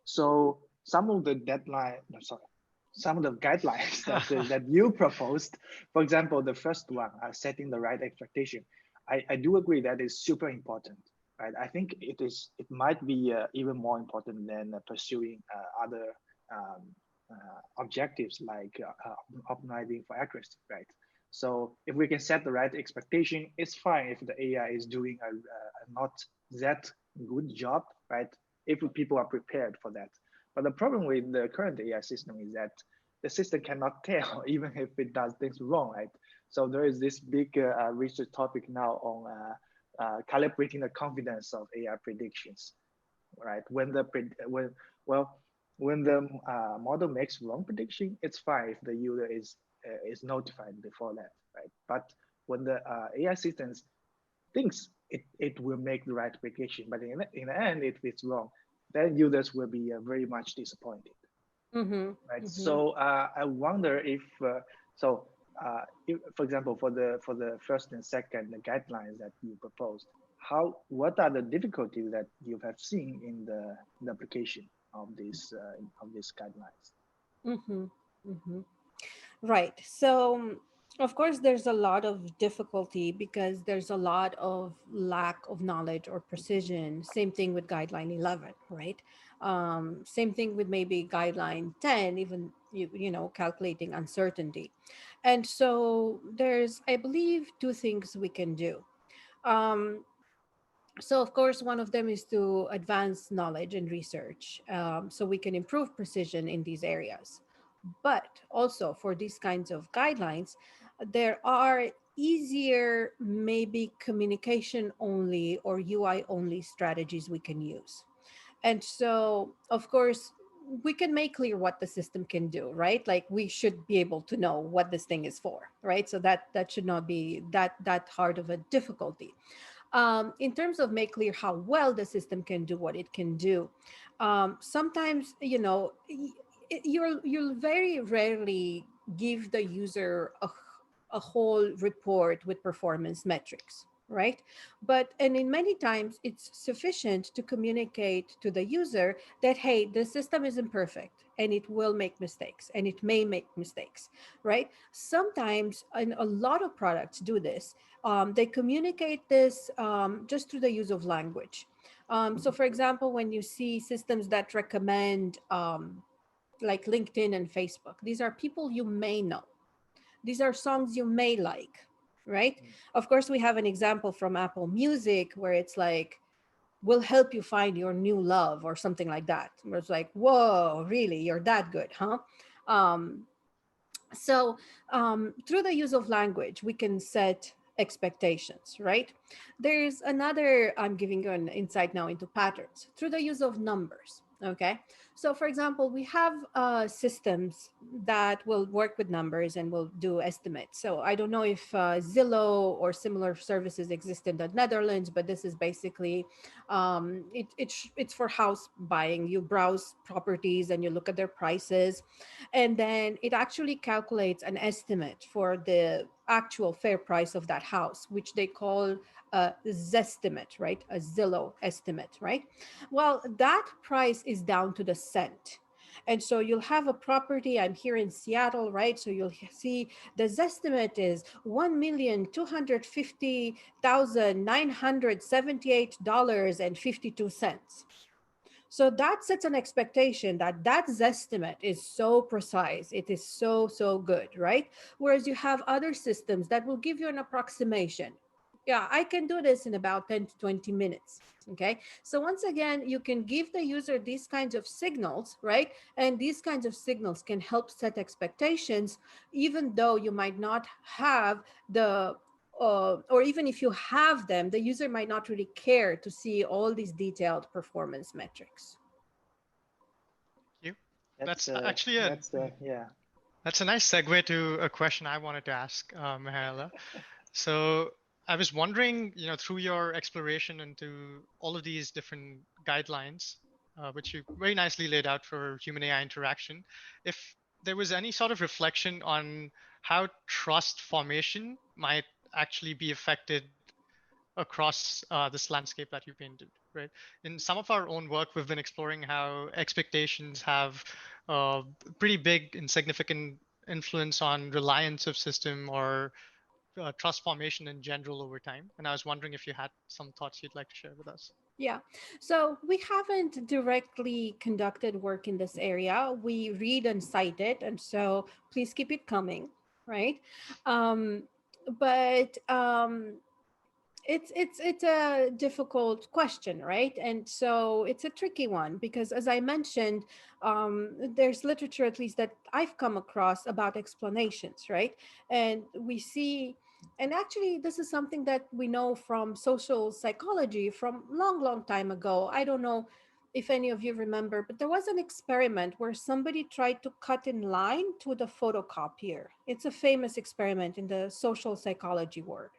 Speaker 3: So some of the deadline, no, sorry, some of the guidelines that you proposed, for example, the first one, setting the right expectation, I do agree that is super important, right? I think it might be even more important than pursuing other um, objectives like optimizing for accuracy, right? So if we can set the right expectation, it's fine if the AI is doing a not that good job, right? If people are prepared for that. But the problem with the current AI system is that the system cannot tell even if it does things wrong, right? So there is this big research topic now on calibrating the confidence of AI predictions, right? When well when the model makes wrong prediction, it's fine if the user is notified before that, right? But when the AI systems thinks it will make the right prediction, but in the end, if it's wrong, then users will be very much disappointed,
Speaker 1: Mm-hmm.
Speaker 3: right?
Speaker 1: Mm-hmm.
Speaker 3: So I wonder if if, for example, for the first and second guidelines that you proposed, what are the difficulties that you have seen in the application of these guidelines?
Speaker 1: Mm-hmm. Mm-hmm. Right. So, of course, there's a lot of difficulty because there's a lot of lack of knowledge or precision. Same thing with guideline 11, right? Same thing with maybe guideline 10, even, calculating uncertainty. And so, there's, I believe, two things we can do. Um, so, of course, one of them is to advance knowledge and research so we can improve precision in these areas. But also for these kinds of guidelines, there are easier, maybe communication only or UI only strategies we can use. And so, of course, we can make clear what the system can do, right? Like we should be able to know what this thing is for, right? So that should not be that hard of a difficulty. In terms of make clear how well the system can do what it can do, sometimes you'll very rarely give the user a whole report with performance metrics, right? But and in many times it's sufficient to communicate to the user that hey, the system isn't perfect and it will make mistakes and it may make mistakes, right? Sometimes, and a lot of products do this, they communicate this just through the use of language. So, for example, when you see systems that recommend, like LinkedIn and Facebook, these are people you may know. These are songs you may like, right? Of course, we have an example from Apple Music where it's like, will help you find your new love or something like that. Where it's like, whoa, really? You're that good, huh? Um, so through the use of language we can set expectations, right? There's another, I'm giving you an insight now into patterns through the use of numbers. Okay, so for example, we have systems that will work with numbers and will do estimates. So I don't know if Zillow or similar services exist in the Netherlands, but this is basically it's for house buying. You browse properties and you look at their prices, and then it actually calculates an estimate for the actual fair price of that house, which they call a zestimate, right? A Zillow estimate, right? Well, that price is down to the cent. And so you'll have a property. I'm here in Seattle, right? So you'll see the zestimate is $1,250,978.52. So that sets an expectation that that estimate is so precise. It is so good, right? Whereas you have other systems that will give you an approximation. Yeah, I can do this in about 10 to 20 minutes. Okay. So once again, you can give the user these kinds of signals, right? And these kinds of signals can help set expectations, even though you might not have the or even if you have them, the user might not really care to see all these detailed performance metrics.
Speaker 2: You.
Speaker 3: That's
Speaker 2: That's actually a
Speaker 3: yeah.
Speaker 2: that's a nice segue to a question I wanted to ask, Mihaela. So I was wondering, through your exploration into all of these different guidelines, which you very nicely laid out for human AI interaction, if there was any sort of reflection on how trust formation might actually be affected across this landscape that you painted, right? In some of our own work, we've been exploring how expectations have a pretty big and significant influence on reliance of system or trust formation in general over time. And I was wondering if you had some thoughts you'd like to share with us.
Speaker 1: Yeah. So we haven't directly conducted work in this area. We read and cite it, and so please keep it coming, right? Um, but it's a difficult question, right? And so it's a tricky one because, as I mentioned, there's literature, at least that I've come across, about explanations, right? And we see, and actually this is something that we know from social psychology from long time ago. I don't know if any of you remember, but there was an experiment where somebody tried to cut in line to the photocopier. It's a famous experiment in the social psychology world.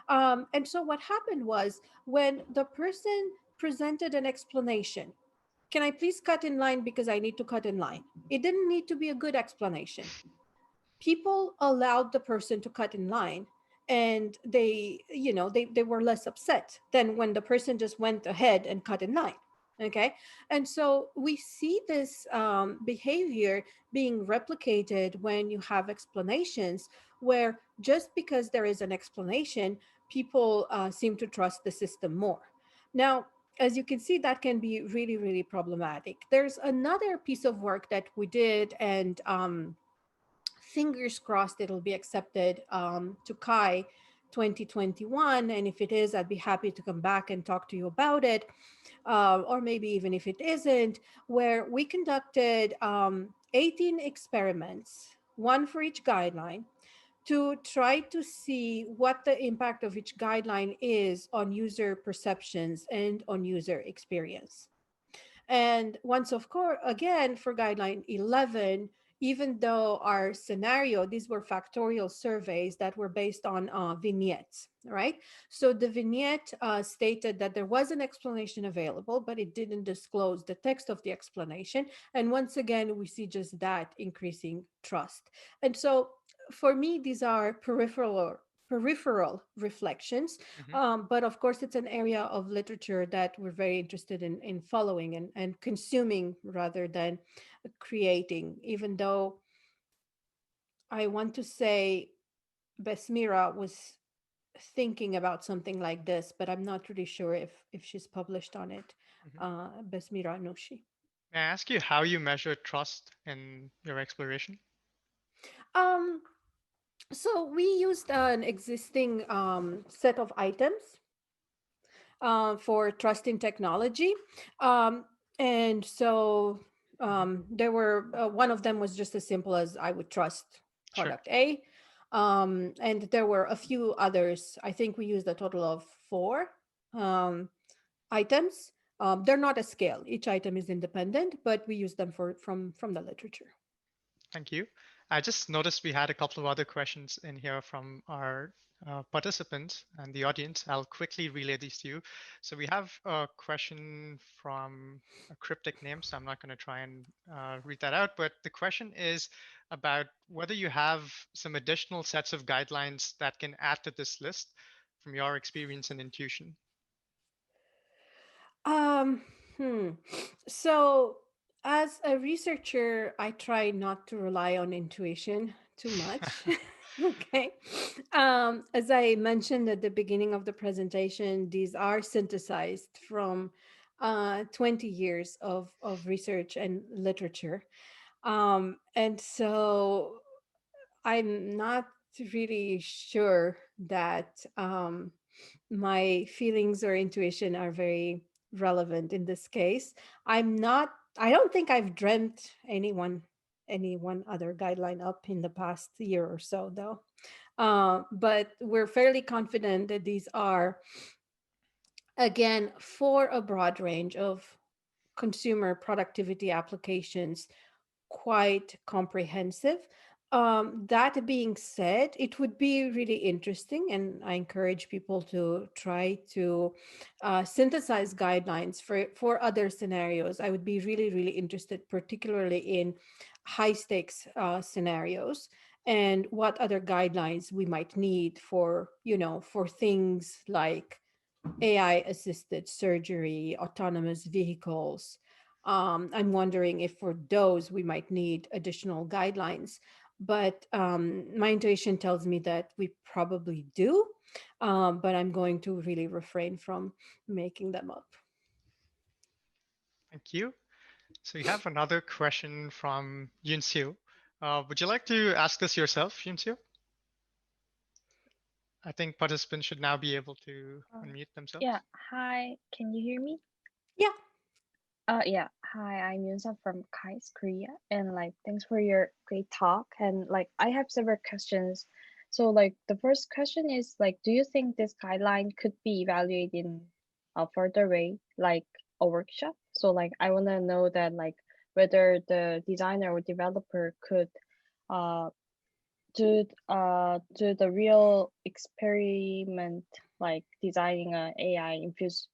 Speaker 1: And so what happened was, when the person presented an explanation, can I please cut in line because I need to cut in line? It didn't need to be a good explanation. People allowed the person to cut in line, and they were less upset than when the person just went ahead and cut in line. Okay. And so we see this behavior being replicated when you have explanations, where just because there is an explanation, people seem to trust the system more. Now, as you can see, that can be really problematic. There's another piece of work that we did, and fingers crossed it'll be accepted to Kai 2021. And if it is, I'd be happy to come back and talk to you about it. Or maybe even if it isn't, where we conducted 18 experiments, one for each guideline, to try to see what the impact of each guideline is on user perceptions and on user experience. And once, of course, again, for guideline 11, even though our scenario, these were factorial surveys that were based on vignettes, right? So the vignette stated that there was an explanation available, but it didn't disclose the text of the explanation. And once again, we see just that increasing trust. And so for me, these are peripheral reflections,
Speaker 2: Hmm.
Speaker 1: but of course, it's an area of literature that we're very interested in following and consuming rather than creating, even though I want to say Besmira was thinking about something like this, but I'm not really sure if she's published on it.
Speaker 2: Hmm.
Speaker 1: Besmira Nushi.
Speaker 2: May I ask you how you measure trust in your exploration?
Speaker 1: Um, so we used an existing set of items for trust in technology. Um, and so
Speaker 2: Hmm.
Speaker 1: there were, one of them was just as simple as I would trust
Speaker 2: Sure.
Speaker 1: product A. And there were a few others. I think we used a total of four um, items. They're not a scale. Each item is independent, but we use them from the literature.
Speaker 2: Thank you. I just noticed we had a couple of other questions in here from our participants and the audience. I'll quickly relay these to you. So we have a question from a cryptic name, so I'm not going to try and read that out. But the question is about whether you have some additional sets of guidelines that can add to this list from your experience and intuition.
Speaker 1: Um, hmm. So, as a researcher, I try not to rely on intuition too much. Okay. As I mentioned at the beginning of the presentation, these are synthesized from 20 years of research and literature. And so I'm not really sure that my feelings or intuition are very relevant in this case. I don't think I've dreamt any one other guideline up in the past year or so, though. But we're fairly confident that these are, again, for a broad range of consumer productivity applications, quite comprehensive. That being said, it would be really interesting, and I encourage people to try to synthesize guidelines for other scenarios. I would be really interested, particularly in high stakes scenarios, and what other guidelines we might need for, for things like AI assisted surgery, autonomous vehicles. I'm wondering if for those we might need additional guidelines. but my intuition tells me that we probably do. But I'm going to really refrain from making them up.
Speaker 2: Thank you. So we have another question from Yunxiu. Would you like to ask this yourself, Yunxiu? I think participants should now be able to
Speaker 4: Uh,
Speaker 2: unmute
Speaker 4: yeah,
Speaker 2: themselves.
Speaker 4: hi, can you hear me?
Speaker 1: Yeah.
Speaker 4: Yeah, hi, I'm Yunsa from KAIS, Korea, and like thanks for your great talk. And like I have several questions. So like the first question is like, do you think this guideline could be evaluated in a further way, like a workshop? So like I want to know that like whether the designer or developer could uh do the real experiment like designing a AI infused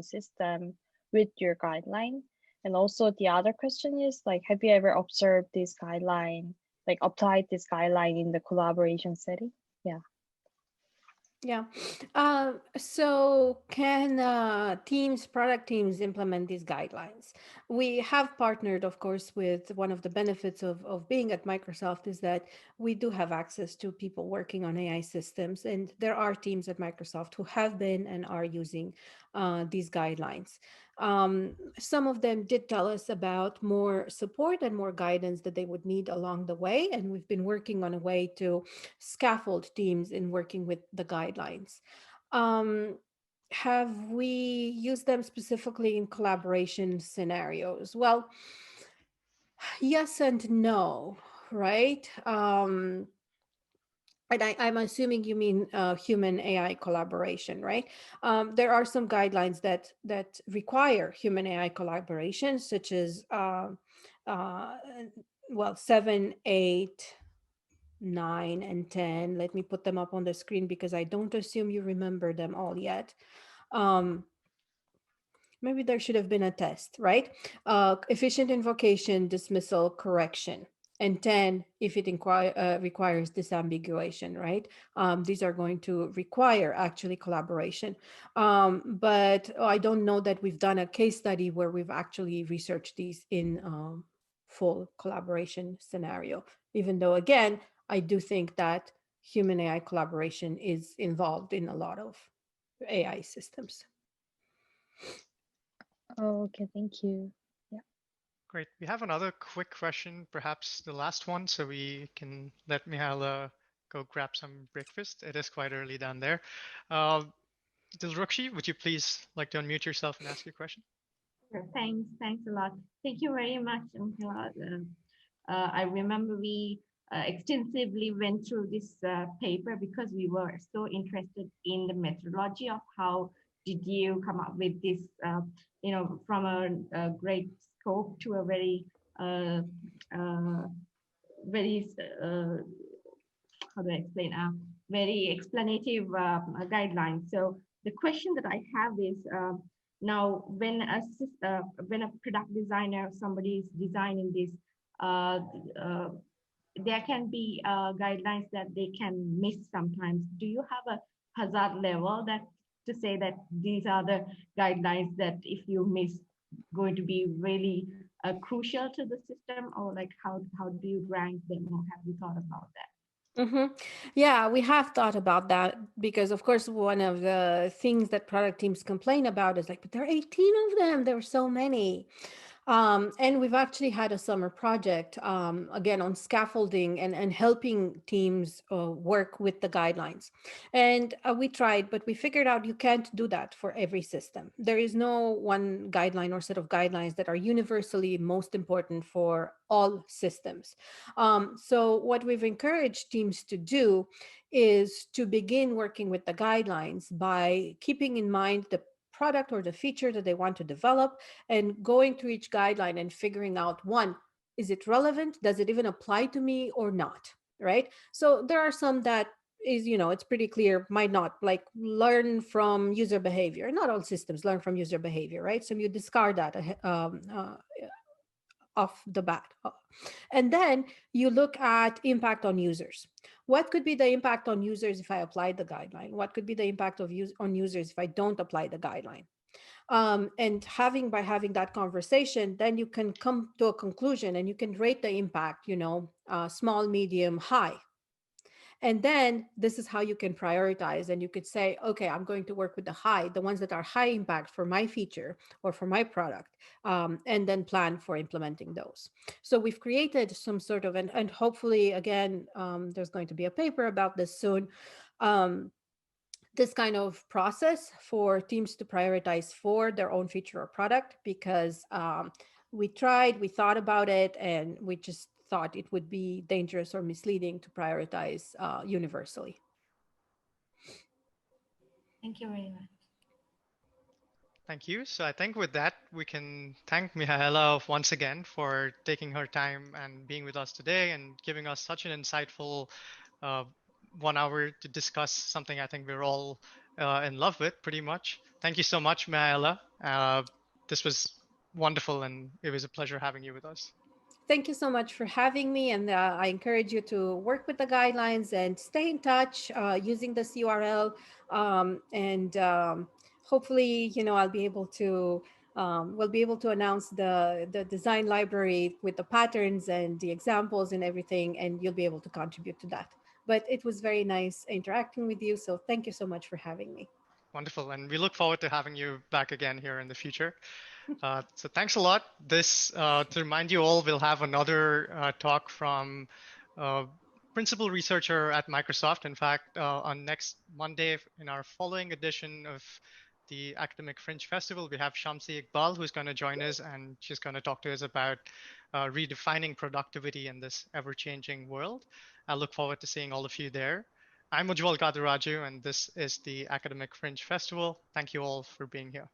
Speaker 4: system with your guideline. And also the other question is like, have you ever observed this guideline, like applied this guideline in the collaboration setting? Yeah.
Speaker 1: Yeah. So can teams, product teams implement these guidelines? We have partnered, of course, with one of the benefits of being at Microsoft is that we do have access to people working on AI systems. And there are teams at Microsoft who have been and are using these guidelines. Some of them did tell us about more support and more guidance that they would need along the way. And we've been working on a way to scaffold teams in working with the guidelines. Um, have we used them specifically in collaboration scenarios? Well, yes and no, right? And I'm assuming you mean human AI collaboration, right? There are some guidelines that require human AI collaboration, such as uh, well, 7, 8, 9, and 10. Let me put them up on the screen because I don't assume you remember them all yet. Um, Maybe there should have been a test, right? Efficient invocation, dismissal, correction. And 10, if it requires disambiguation, right? These are going to require actually collaboration. But I don't know that we've done a case study where we've actually researched these in full collaboration scenario, even though, again, I do think that human AI collaboration is involved in a lot of AI systems.
Speaker 4: Oh, okay, thank you. Yeah.
Speaker 2: Great. We have another quick question, perhaps the last one, so we can let Mihaela go grab some breakfast. It is quite early down there. Uh, Dilrukshi, would you please like to unmute yourself and ask your question?
Speaker 5: Sure. Thanks a lot. Thank you very much, Mihaela. I remember we extensively went through this paper because we were so interested in the methodology of how did you come up with this, from a great scope to a very, uh, uh, very, how do I explain, very explanative guidelines. So the question that I have is, now when a product designer, somebody is designing this, uh, uh, there can be guidelines that they can miss sometimes. Do you have a hazard level that to say that these are the guidelines that if you miss going to be really crucial to the system, or like how do you rank them, or have you thought about that?
Speaker 1: Hmm. Yeah, we have thought about that because, of course, one of the things that product teams complain about is like, but there are 18 of them. There are so many. And we've actually had a summer project, again, on scaffolding and helping teams work with the guidelines. And we tried, but we figured out you can't do that for every system. There is no one guideline or set of guidelines that are universally most important for all systems. So, what we've encouraged teams to do is to begin working with the guidelines by keeping in mind the product or the feature that they want to develop and going through each guideline and figuring out, one, is it relevant? Does it even apply to me or not? Right. So there are some that is, it's pretty clear, might not, like learn from user behavior. Not all systems learn from user behavior, right? So you discard that off the bat. And then you look at impact on users. What could be the impact on users if I apply the guideline? What could be the impact on users if I don't apply the guideline? And by having that conversation, then you can come to a conclusion and you can rate the impact, small, medium, high. And then this is how you can prioritize. And you could say, okay, I'm going to work with the ones that are high impact for my feature or for my product, and then plan for implementing those. So we've created some sort of, and hopefully, again, there's going to be a paper about this soon. This kind of process for teams to prioritize for their own feature or product, because we thought about it, and we just thought it would be dangerous or misleading to prioritize universally.
Speaker 5: Thank you very much.
Speaker 2: Thank you. So I think with that, we can thank Mihaela once again for taking her time and being with us today and giving us such an insightful uh, 1 hour to discuss something I think we're all in love with, pretty much. Thank you so much, Mihaela. This was wonderful, and it was a pleasure having you with us.
Speaker 1: Thank you so much for having me. And I encourage you to work with the guidelines and stay in touch using this URL. And hopefully, I'll be able to, we'll be able to announce the design library with the patterns and the examples and everything, and you'll be able to contribute to that. But it was very nice interacting with you. So thank you so much for having me.
Speaker 2: Wonderful. And we look forward to having you back again here in the future. So thanks a lot. This, to remind you all, we'll have another talk from principal researcher at Microsoft. In fact, on next Monday, in our following edition of the Academic Fringe Festival, we have Shamsi Iqbal, who's going to join us, and she's going to talk to us about redefining productivity in this ever-changing world. I look forward to seeing all of you there. I'm Ujjwal Gadaraju, and this is the Academic Fringe Festival. Thank you all for being here.